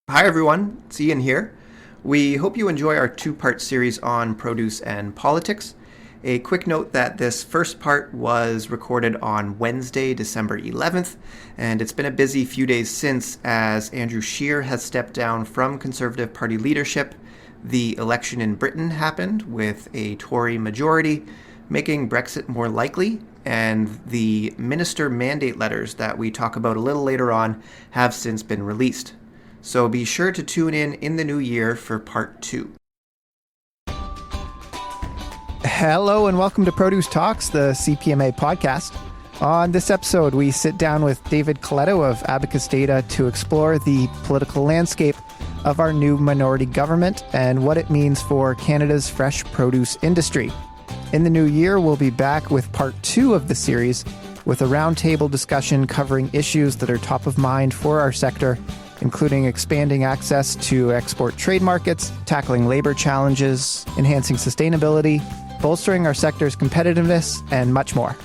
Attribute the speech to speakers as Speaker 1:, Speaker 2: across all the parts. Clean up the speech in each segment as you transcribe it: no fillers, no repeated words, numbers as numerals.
Speaker 1: Hi everyone, it's Ian here. We hope you enjoy our two-part series on produce and politics. A quick note that this first part was recorded on Wednesday, December 11th, and it's been a busy few days since as Andrew Scheer has stepped down from Conservative Party leadership. The election in Britain happened with a Tory majority, making Brexit more likely, and the minister mandate letters that we talk about a little later on have since been released. So be sure to tune in the new year for part 2.
Speaker 2: Hello and welcome to Produce Talks, the CPMA podcast. On this episode, we sit down with David Coletto of Abacus Data to explore the political landscape of our new minority government and what it means for Canada's fresh produce industry. In the new year, we'll be back with part 2 of the series with a roundtable discussion covering issues that are top of mind for our sector, including expanding access to export trade markets, tackling labor challenges, enhancing sustainability, bolstering our sector's competitiveness, and much more.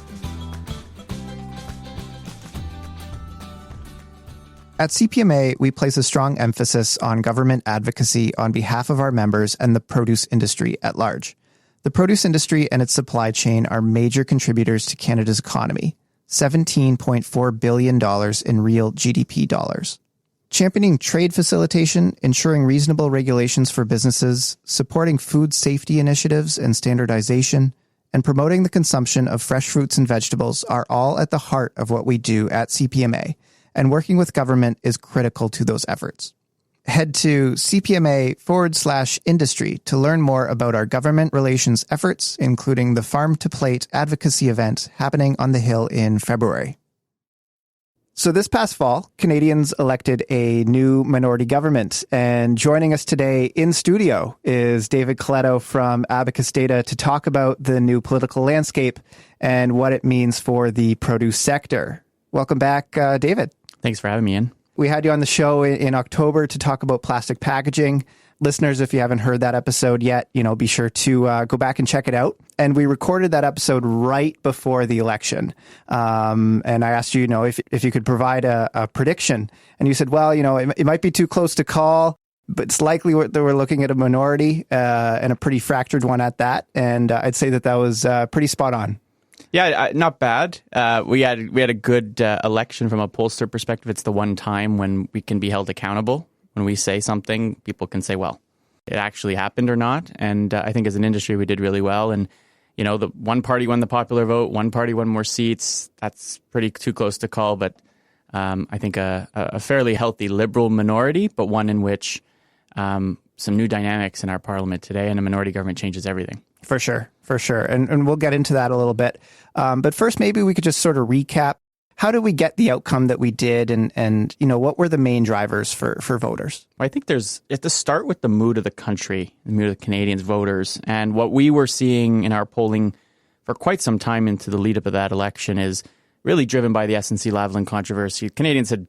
Speaker 2: At CPMA, we place a strong emphasis on government advocacy on behalf of our members and the produce industry at large. The produce industry and its supply chain are major contributors to Canada's economy, $17.4 billion in real GDP dollars. Championing trade facilitation, ensuring reasonable regulations for businesses, supporting food safety initiatives and standardization, and promoting the consumption of fresh fruits and vegetables are all at the heart of what we do at CPMA, and working with government is critical to those efforts. Head to CPMA/industry to learn more about our government relations efforts, including the Farm to Plate advocacy event happening on the Hill in February. So this past fall, Canadians elected a new minority government, and joining us today in studio is David Coletto from Abacus Data to talk about the new political landscape and what it means for the produce sector. Welcome back, David.
Speaker 3: Thanks for having me, Ian.
Speaker 2: We had you on the show in October to talk about plastic packaging. Listeners, if you haven't heard that episode yet, be sure to go back and check it out. And we recorded that episode right before the election. And I asked you, if you could provide a prediction. And you said, well, it might be too close to call, but it's likely that we're looking at a minority and a pretty fractured one at that. And I'd say that was pretty spot on.
Speaker 3: Yeah, not bad. We had a good election from a pollster perspective. It's the one time when we can be held accountable. When we say something, people can say, well, it actually happened or not. And I think as an industry, we did really well. And, the one party won the popular vote, one party won more seats. That's pretty too close to call. But I think a fairly healthy liberal minority, but one in which some new dynamics in our parliament today, and a minority government changes everything.
Speaker 2: For sure. And we'll get into that a little bit. But first, maybe we could just sort of recap. How did we get the outcome that we did, and what were the main drivers for voters?
Speaker 3: I think you have to start with the mood of the country, the mood of the Canadians' voters. And what we were seeing in our polling for quite some time into the lead up of that election is really driven by the SNC-Lavalin controversy. A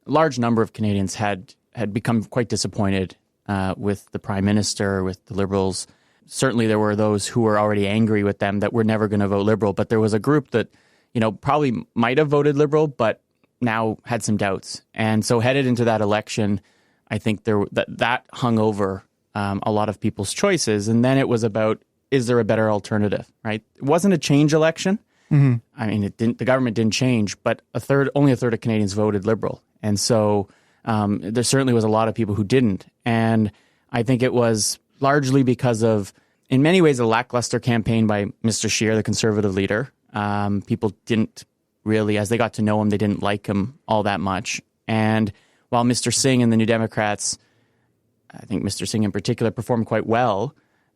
Speaker 3: large number of Canadians had become quite disappointed with the Prime Minister, with the Liberals. Certainly there were those who were already angry with them that were never going to vote Liberal, but there was a group that probably might have voted Liberal, but now had some doubts. And so headed into that election, I think that hung over a lot of people's choices. And then it was about, is there a better alternative, right? It wasn't a change election. Mm-hmm. I mean, the government didn't change, but only a third of Canadians voted Liberal. And so there certainly was a lot of people who didn't. And I think it was largely because of, in many ways, a lackluster campaign by Mr. Scheer, the Conservative leader. People didn't really, as they got to know him, they didn't like him all that much. And while Mr. Singh and the New Democrats, I think Mr. Singh in particular, performed quite well,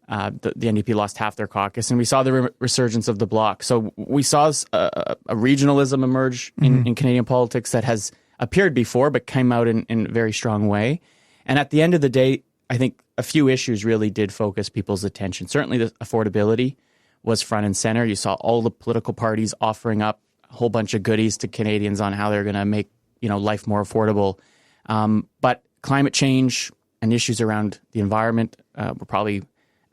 Speaker 3: the NDP lost half their caucus, and we saw the resurgence of the Bloc. So we saw a regionalism emerge in Canadian politics that has appeared before, but came out in a very strong way. And at the end of the day, I think a few issues really did focus people's attention. Certainly the affordability was front and center. You saw all the political parties offering up a whole bunch of goodies to Canadians on how they're going to make life more affordable. But climate change and issues around the environment were probably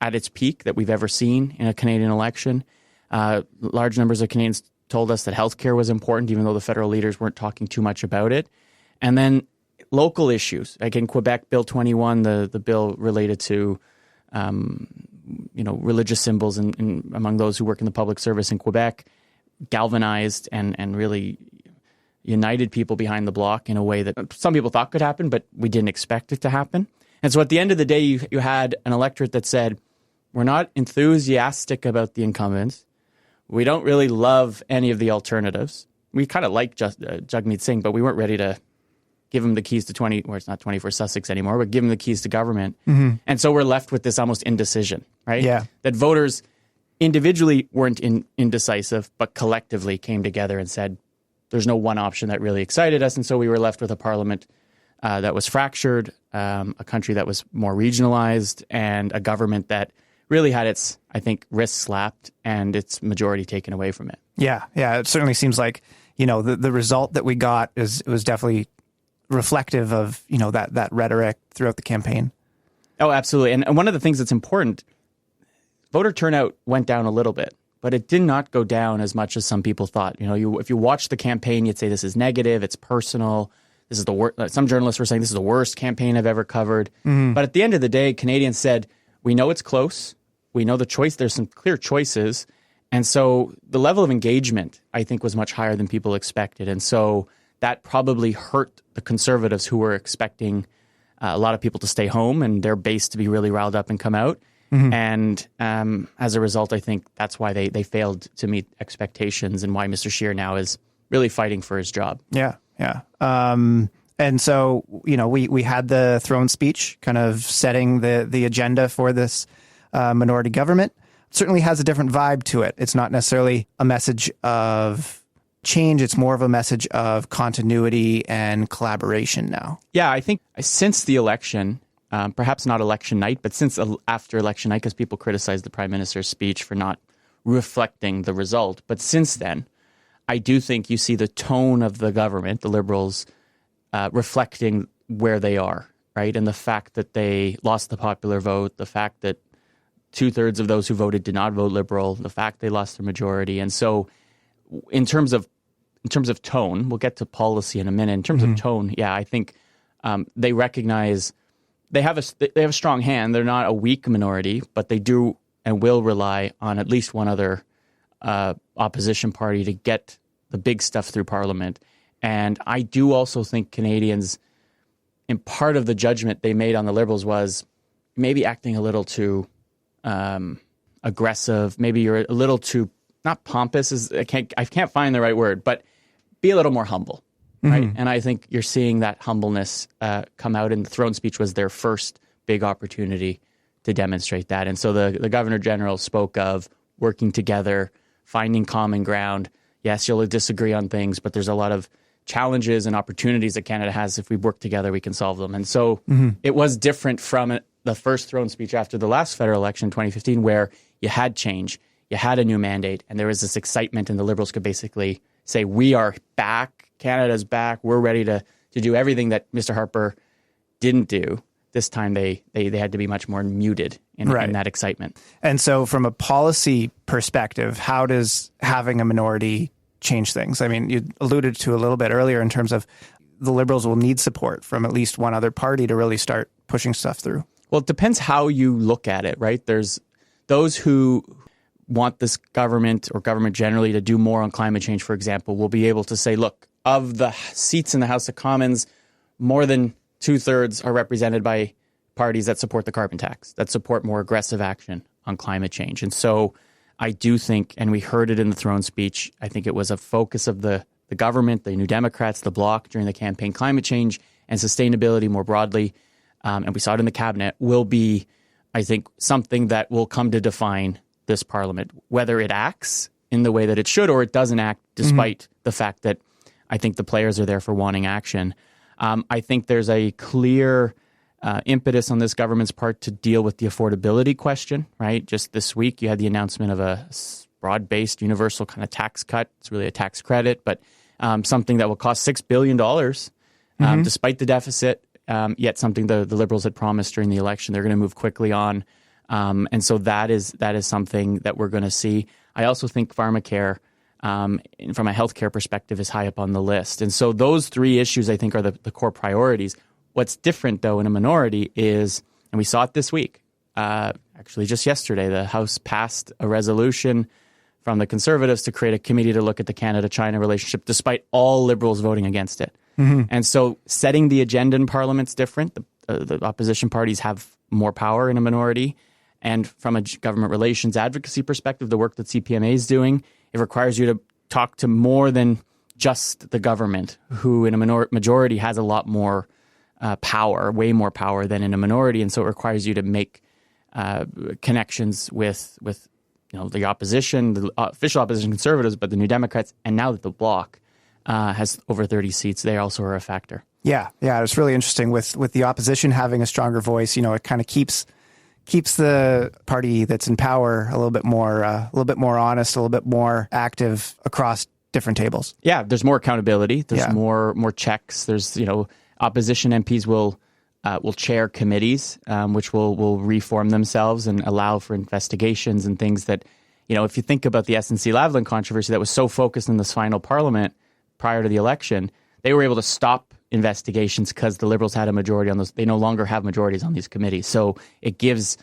Speaker 3: at its peak that we've ever seen in a Canadian election. Large numbers of Canadians told us that healthcare was important, even though the federal leaders weren't talking too much about it. And then local issues. Like in Quebec, Bill 21, the bill related to religious symbols and among those who work in the public service in Quebec, galvanized and really united people behind the block in a way that some people thought could happen, but we didn't expect it to happen. And so at the end of the day, you had an electorate that said, we're not enthusiastic about the incumbents. We don't really love any of the alternatives. We kind of like Jagmeet Singh, but we weren't ready to give him the keys to it's not 24 Sussex anymore, but give him the keys to government. Mm-hmm. And so we're left with this almost indecision, right?
Speaker 2: Yeah.
Speaker 3: That voters individually weren't indecisive, but collectively came together and said, there's no one option that really excited us. And so we were left with a parliament that was fractured, a country that was more regionalized, and a government that really had its, I think, wrist slapped and its majority taken away from it.
Speaker 2: Yeah. It certainly seems like, the result that we got was definitely reflective of, that rhetoric throughout the campaign.
Speaker 3: Oh, absolutely. And one of the things that's important, voter turnout went down a little bit, but it did not go down as much as some people thought. If you watch the campaign, you'd say this is negative, it's personal. This is the worst. Some journalists were saying this is the worst campaign I've ever covered. Mm-hmm. But at the end of the day, Canadians said, we know it's close. We know the choice. There's some clear choices. And so the level of engagement, I think, was much higher than people expected. And so that probably hurt the Conservatives, who were expecting a lot of people to stay home and their base to be really riled up and come out. Mm-hmm. And as a result, I think that's why they failed to meet expectations and why Mr. Scheer now is really fighting for his job.
Speaker 2: Yeah. And so, we had the throne speech kind of setting the agenda for this minority government. It certainly has a different vibe to it. It's not necessarily a message of change. It's more of a message of continuity and collaboration now.
Speaker 3: Yeah, I think since the election, perhaps not election night, but since after election night, because people criticized the Prime Minister's speech for not reflecting the result. But since then, I do think you see the tone of the government, the Liberals, reflecting where they are, right? And the fact that they lost the popular vote, the fact that 2/3 of those who voted did not vote Liberal, the fact they lost their majority. And so in terms of tone, we'll get to policy in a minute. In terms of tone, yeah, I think they recognize they have a strong hand. They're not a weak minority, but they do and will rely on at least one other opposition party to get the big stuff through Parliament. And I do also think Canadians, in part of the judgment they made on the Liberals, was maybe acting a little too aggressive. Maybe you're a little too, not pompous, I can't find the right word, but be a little more humble, right? Mm-hmm. And I think you're seeing that humbleness come out, and the throne speech was their first big opportunity to demonstrate that. And so the Governor General spoke of working together, finding common ground. Yes, you'll disagree on things, but there's a lot of challenges and opportunities that Canada has. If we work together, we can solve them. And so it was different from the first throne speech after the last federal election in 2015, where you had change, you had a new mandate, and there was this excitement, and the Liberals could basically say, we are back, Canada's back, we're ready to do everything that Mr. Harper didn't do. This time they had to be much more muted in that excitement.
Speaker 2: And so from a policy perspective, how does having a minority change things? I mean, you alluded to a little bit earlier in terms of the Liberals will need support from at least one other party to really start pushing stuff through.
Speaker 3: Well, it depends how you look at it, right? There's those who want this government or government generally to do more on climate change, for example, will be able to say, look, of the seats in the House of Commons, more than 2/3 are represented by parties that support the carbon tax, that support more aggressive action on climate change. And so I do think, and we heard it in the throne speech, I think it was a focus of the government, the New Democrats, the Bloc during the campaign, climate change and sustainability more broadly, and we saw it in the cabinet, will be, I think, something that will come to define this parliament, whether it acts in the way that it should or it doesn't act, despite the fact that I think the players are there for wanting action. I think there's a clear impetus on this government's part to deal with the affordability question, right? Just this week, you had the announcement of a broad-based universal kind of tax cut. It's really a tax credit, but something that will cost $6 billion, despite the deficit, yet something the Liberals had promised during the election. They're going to move quickly on. And so that is something that we're going to see. I also think pharmacare and from a healthcare perspective, is high up on the list. And so those three issues, I think, are the core priorities. What's different, though, in a minority is, and we saw it this week, actually just yesterday, the House passed a resolution from the Conservatives to create a committee to look at the Canada-China relationship, despite all Liberals voting against it. Mm-hmm. And so setting the agenda in Parliament's different. The opposition parties have more power in a minority. And from a government relations advocacy perspective, the work that CPMA is doing, it requires you to talk to more than just the government, who in a majority has a lot more power, way more power than in a minority. And so it requires you to make connections with the opposition, the official opposition Conservatives, but the New Democrats, and now that the Bloc has over 30 seats, they also are a factor.
Speaker 2: Yeah, it's really interesting with the opposition having a stronger voice. It kind of keeps the party that's in power a little bit more honest, a little bit more active across different tables.
Speaker 3: Yeah, there's more accountability. There's more checks. There's opposition MPs will chair committees, which will reform themselves and allow for investigations and things that, if you think about the SNC-Lavalin controversy that was so focused in this final Parliament prior to the election, they were able to stop investigations because the Liberals had a majority on those. They no longer have majorities on these committees. So it gives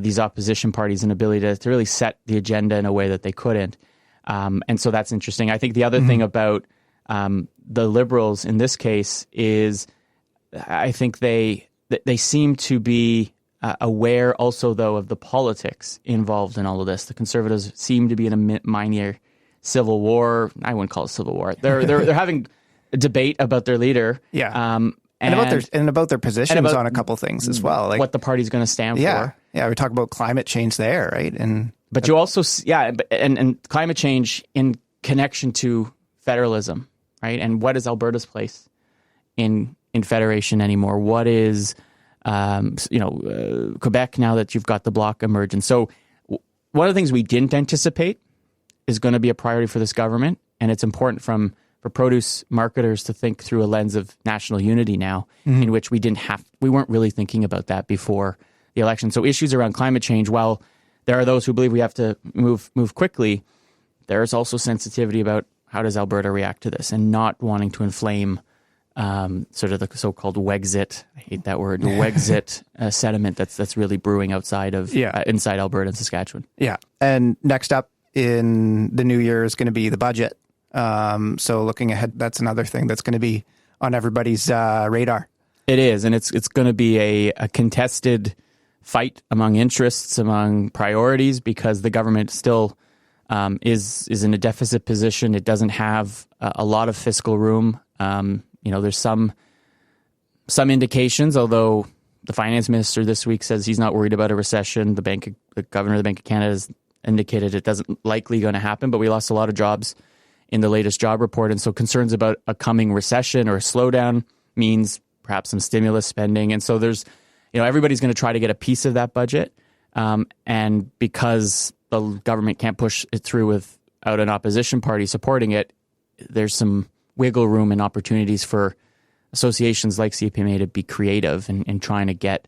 Speaker 3: these opposition parties an ability to really set the agenda in a way that they couldn't. And so that's interesting. I think the other thing about the Liberals in this case is I think they seem to be aware also, though, of the politics involved in all of this. The Conservatives seem to be in a minor civil war. I wouldn't call it civil war. They're having a debate about their leader.
Speaker 2: Yeah. And about their positions on a couple things as well,
Speaker 3: like what the party's going to stand for.
Speaker 2: Yeah, we talk about climate change there, right?
Speaker 3: But you also and climate change in connection to federalism, right? And what is Alberta's place in federation anymore? What is Quebec now that you've got the Bloc emergence? So one of the things we didn't anticipate is going to be a priority for this government, and it's important for produce marketers to think through a lens of national unity now, in which we weren't really thinking about that before the election. So issues around climate change, while there are those who believe we have to move quickly, there is also sensitivity about how does Alberta react to this, and not wanting to inflame sort of the so-called Wexit, I hate that word, the Wexit sentiment that's really brewing inside Alberta and Saskatchewan.
Speaker 2: Yeah, and next up in the new year is going to be the budget. So looking ahead, that's another thing that's going to be on everybody's radar.
Speaker 3: It is, and it's going to be a contested fight among interests, among priorities, because the government still is in a deficit position. It doesn't have a lot of fiscal room. There's some indications, although the finance minister this week says he's not worried about a recession. The governor of the Bank of Canada has indicated it doesn't likely going to happen, but we lost a lot of jobs in the latest job report. And so concerns about a coming recession or a slowdown means perhaps some stimulus spending. And so there's, everybody's going to try to get a piece of that budget. And because the government can't push it through without an opposition party supporting it, there's some wiggle room and opportunities for associations like CPMA to be creative in trying to get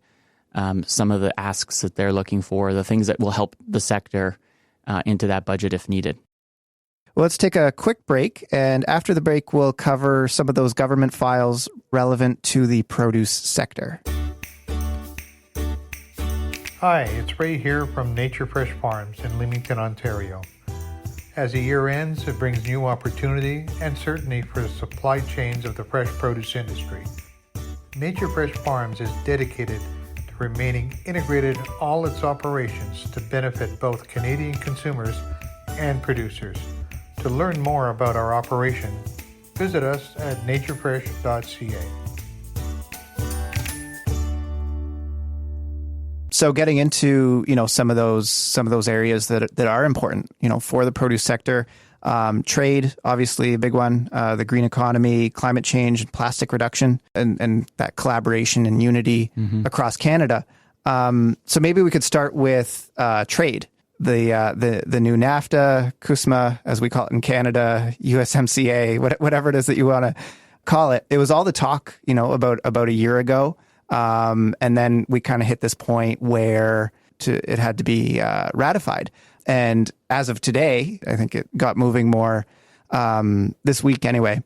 Speaker 3: some of the asks that they're looking for, the things that will help the sector into that budget if needed.
Speaker 2: Well, let's take a quick break, and after the break, we'll cover some of those government files relevant to the produce sector.
Speaker 4: Hi, it's Ray here from Nature Fresh Farms in Leamington, Ontario. As the year ends, it brings new opportunity and certainty for the supply chains of the fresh produce industry. Nature Fresh Farms is dedicated to remaining integrated in all its operations to benefit both Canadian consumers and producers. To learn more about our operation, visit us at naturefresh.ca.
Speaker 2: So getting into, some of those areas that are important, for the produce sector, trade, obviously a big one, the green economy, climate change, and plastic reduction, and that collaboration and unity across Canada. So maybe we could start with trade. The new NAFTA, CUSMA, as we call it in Canada, USMCA, whatever it is that you want to call it. It was all the talk, about a year ago. And then we kind of hit this point where it had to be ratified. And as of today, I think it got moving more this week anyway,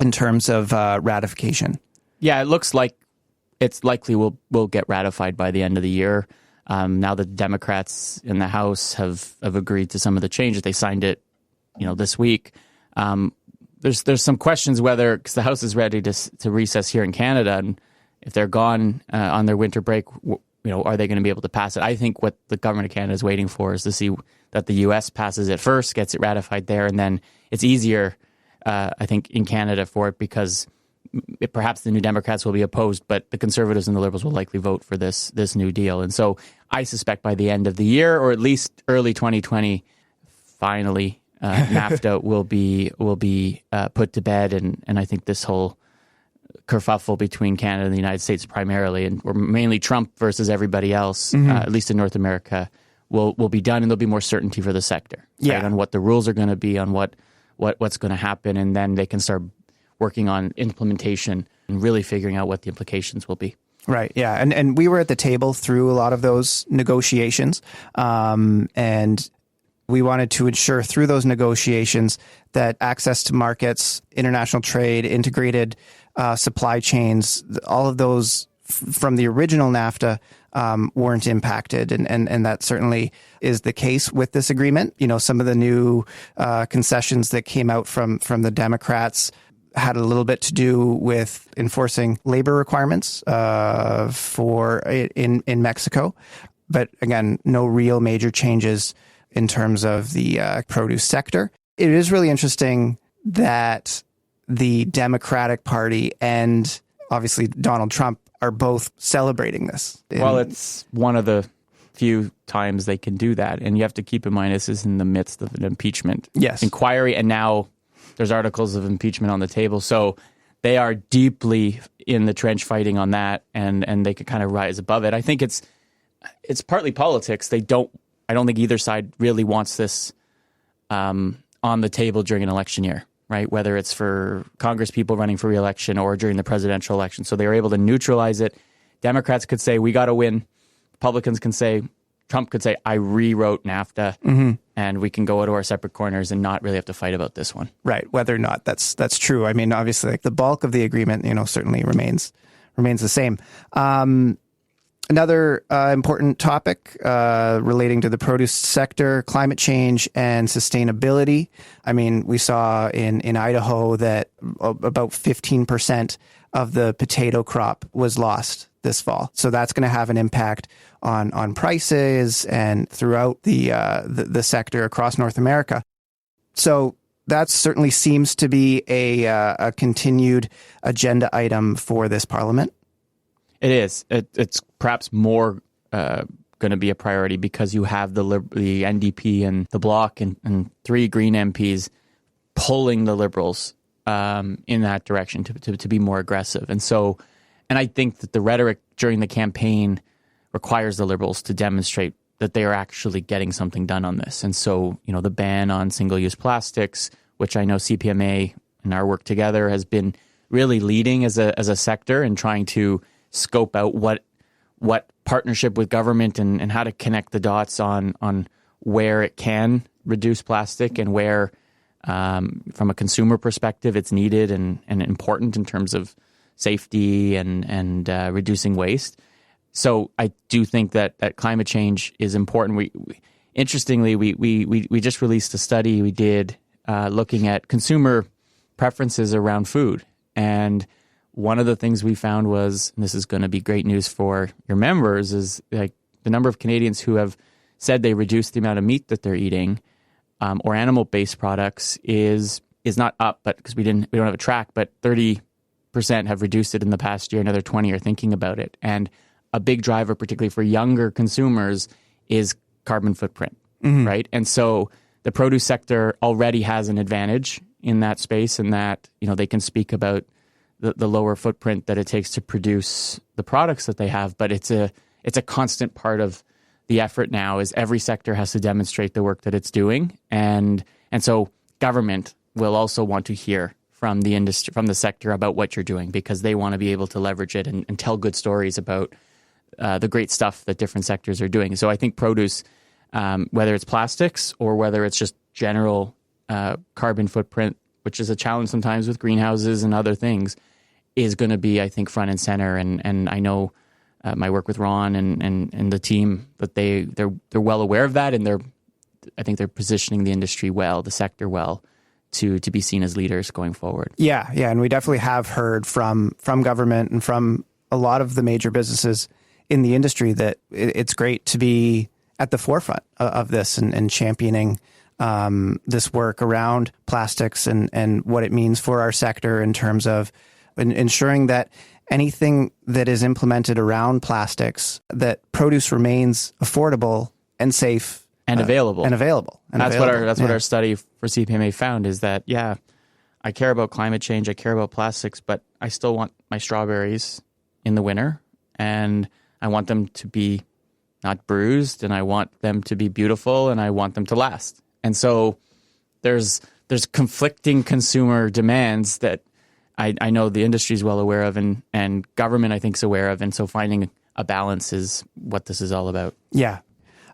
Speaker 2: in terms of ratification.
Speaker 3: Yeah, it looks like it's likely will get ratified by the end of the year. Now the Democrats in the House have agreed to some of the changes. They signed it, this week. There's some questions whether, because the House is ready to recess here in Canada, and if they're gone on their winter break, are they going to be able to pass it? I think what the government of Canada is waiting for is to see that the U.S. passes it first, gets it ratified there, and then it's easier, I think, in Canada for it, because perhaps the New Democrats will be opposed, but the Conservatives and the Liberals will likely vote for this new deal. And so I suspect by the end of the year, or at least early 2020, finally, NAFTA will be put to bed, and I think this whole kerfuffle between Canada and the United States primarily, or mainly Trump versus everybody else, at least in North America, will be done, and there'll be more certainty for the sector, right, on what the rules are going to be, on what's going to happen, and then they can start working on implementation and really figuring out what the implications will be.
Speaker 2: Right. Yeah. And we were at the table through a lot of those negotiations, and we wanted to ensure through those negotiations that access to markets, international trade, integrated supply chains, all of those from the original NAFTA weren't impacted. And that certainly is the case with this agreement. Some of the new concessions that came out from the Democrats had a little bit to do with enforcing labor requirements in Mexico. But again, no real major changes in terms of the produce sector. It is really interesting that the Democratic Party and obviously Donald Trump are both celebrating this.
Speaker 3: Well, it's one of the few times they can do that. And you have to keep in mind, this is in the midst of an impeachment inquiry. And now there's articles of impeachment on the table. So they are deeply in the trench fighting on that, and they could kind of rise above it. I think it's partly politics. I don't think either side really wants this on the table during an election year, right? Whether it's for Congress people running for re-election or during the presidential election. So they were able to neutralize it. Democrats could say, we got to win. Republicans can say, Trump could say, I rewrote NAFTA, and we can go to our separate corners and not really have to fight about this one.
Speaker 2: Right. Whether or not that's true. I mean, obviously, the bulk of the agreement, certainly remains the same. Another important topic relating to the produce sector, climate change and sustainability. I mean, we saw in Idaho that about 15% of the potato crop was lost this fall. So that's going to have an impact on prices and throughout the sector across North America. So that certainly seems to be a continued agenda item for this parliament.
Speaker 3: It is. It's perhaps more going to be a priority because you have the NDP and the Bloc and three Green MPs pulling the Liberals in that direction to be more aggressive. And I think that the rhetoric during the campaign requires the Liberals to demonstrate that they are actually getting something done on this. And so, the ban on single-use plastics, which I know CPMA and our work together has been really leading as a sector and trying to scope out what partnership with government and how to connect the dots on where it can reduce plastic and where, from a consumer perspective, it's needed and important in terms of safety and reducing waste. So I do think that climate change is important. Interestingly, we just released a study we did looking at consumer preferences around food. And one of the things we found was, and this is going to be great news for your members, is like the number of Canadians who have said they reduced the amount of meat that they're eating or animal-based products is not up, but because we don't have a track, but 30% have reduced it in the past year. Another 20 are thinking about it. And a big driver, particularly for younger consumers, is carbon footprint, right? And so the produce sector already has an advantage in that space, in that they can speak about the lower footprint that it takes to produce the products that they have. But it's a constant part of the effort now, is every sector has to demonstrate the work that it's doing, and so government will also want to hear from the industry, from the sector, about what you're doing, because they want to be able to leverage it and tell good stories about the great stuff that different sectors are doing. So I think produce whether it's plastics or whether it's just general carbon footprint, which is a challenge sometimes with greenhouses and other things, is going to be, I think, front and center. And I know my work with Ron and the team, that they're well aware of that, and I think they're positioning the industry well, the sector well, to be seen as leaders going forward.
Speaker 2: Yeah, and we definitely have heard from government and from a lot of the major businesses in the industry that it's great to be at the forefront of this and championing this work around plastics and what it means for our sector in terms of ensuring that anything that is implemented around plastics, that produce remains affordable and safe
Speaker 3: and available.
Speaker 2: That's
Speaker 3: what our study for CPMA found, is that, I care about climate change, I care about plastics, but I still want my strawberries in the winter, and I want them to be not bruised, and I want them to be beautiful, and I want them to last. And so there's conflicting consumer demands that I know the industry is well aware of, and government, I think, is aware of. And so finding a balance is what this is all about.
Speaker 2: Yeah.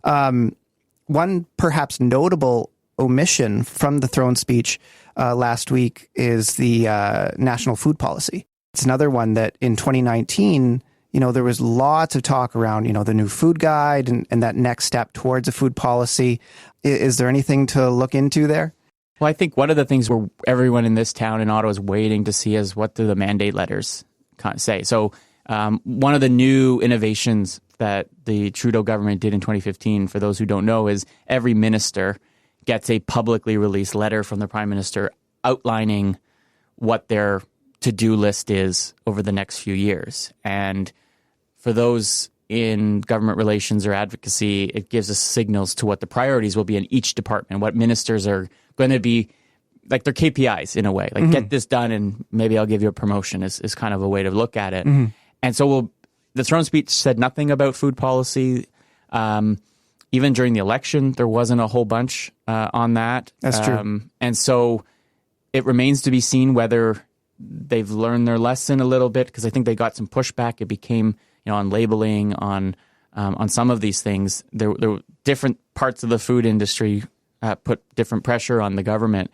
Speaker 2: One perhaps notable omission from the throne speech last week is the national food policy. It's another one that in 2019, there was lots of talk around, the new food guide and that next step towards a food policy. Is there anything to look into there?
Speaker 3: Well, I think one of the things where everyone in this town in Ottawa is waiting to see is what do the mandate letters say. So one of the new innovations that the Trudeau government did in 2015, for those who don't know, is every minister gets a publicly released letter from the Prime Minister outlining what their to-do list is over the next few years. And for those in government relations or advocacy, it gives us signals to what the priorities will be in each department, what ministers are going to be, like their KPIs in a way, like get this done and maybe I'll give you a promotion is kind of a way to look at it. And so the throne speech said nothing about food policy. Even during the election, there wasn't a whole bunch on that.
Speaker 2: That's true.
Speaker 3: And so it remains to be seen whether they've learned their lesson a little bit, because I think they got some pushback. It became, on labeling, on some of these things. There were different parts of the food industry put different pressure on the government.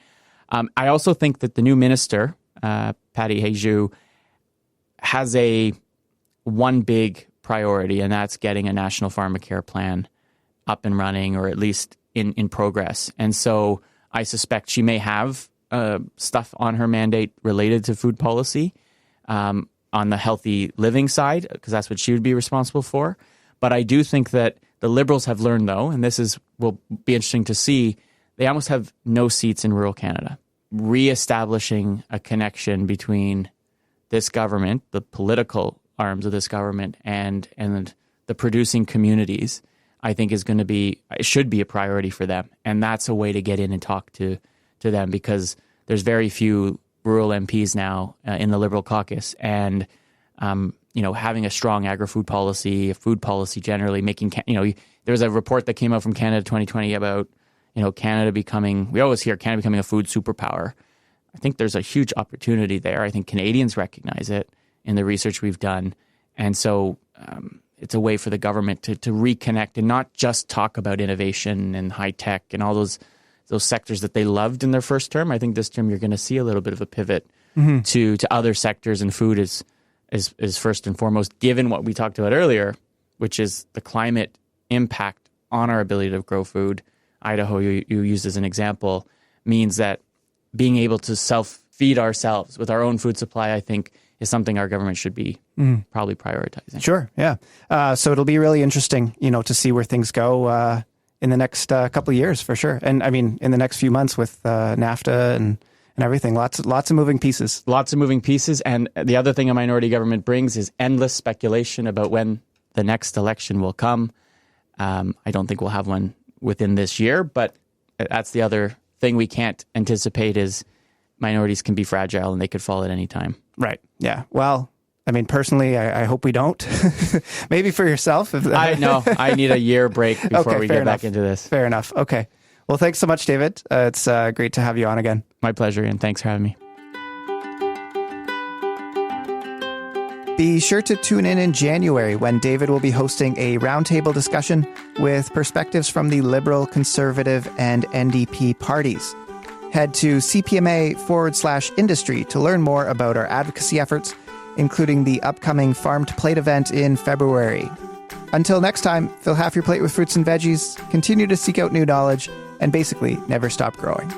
Speaker 3: I also think that the new minister, Patty Hajdu, has one big priority, and that's getting a national pharmacare plan up and running, or at least in progress. And so I suspect she may have stuff on her mandate related to food policy on the healthy living side, because that's what she would be responsible for. But I do think that the Liberals have learned, though, and will be interesting to see, they almost have no seats in rural Canada. Reestablishing a connection between this government, the political arms of this government, and the producing communities, I think should be a priority for them. And that's a way to get in and talk to them, because there's very few rural MPs now in the Liberal caucus. And, having a strong agri-food policy, a food policy generally, there was a report that came out from Canada 2020 about, Canada becoming, we always hear Canada becoming a food superpower. I think there's a huge opportunity there. I think Canadians recognize it in the research we've done. And so it's a way for the government to reconnect and not just talk about innovation and high tech and all those sectors that they loved in their first term. I think this term you're going to see a little bit of a pivot to other sectors, and food is first and foremost, given what we talked about earlier, which is the climate impact on our ability to grow food. Idaho, you used as an example, means that being able to self-feed ourselves with our own food supply, I think, is something our government should be probably prioritizing.
Speaker 2: Sure, yeah. So it'll be really interesting, to see where things go in the next couple of years, for sure. And I mean, in the next few months with NAFTA and everything, lots of moving pieces.
Speaker 3: Lots of moving pieces. And the other thing a minority government brings is endless speculation about when the next election will come. I don't think we'll have one within this year, but that's the other thing we can't anticipate, is minorities can be fragile and they could fall at any time.
Speaker 2: Right. Yeah. Well, I mean, personally, I hope we don't. Maybe for yourself.
Speaker 3: I need a year break before we get back into this.
Speaker 2: Fair enough. Okay. Well, thanks so much, David. It's great to have you on again.
Speaker 3: My pleasure, and thanks for having me.
Speaker 2: Be sure to tune in January when David will be hosting a roundtable discussion with perspectives from the Liberal, Conservative, and NDP parties. Head to CPMA/industry to learn more about our advocacy efforts, including the upcoming Farm to Plate event in February. Until next time, fill half your plate with fruits and veggies, continue to seek out new knowledge, and basically never stop growing.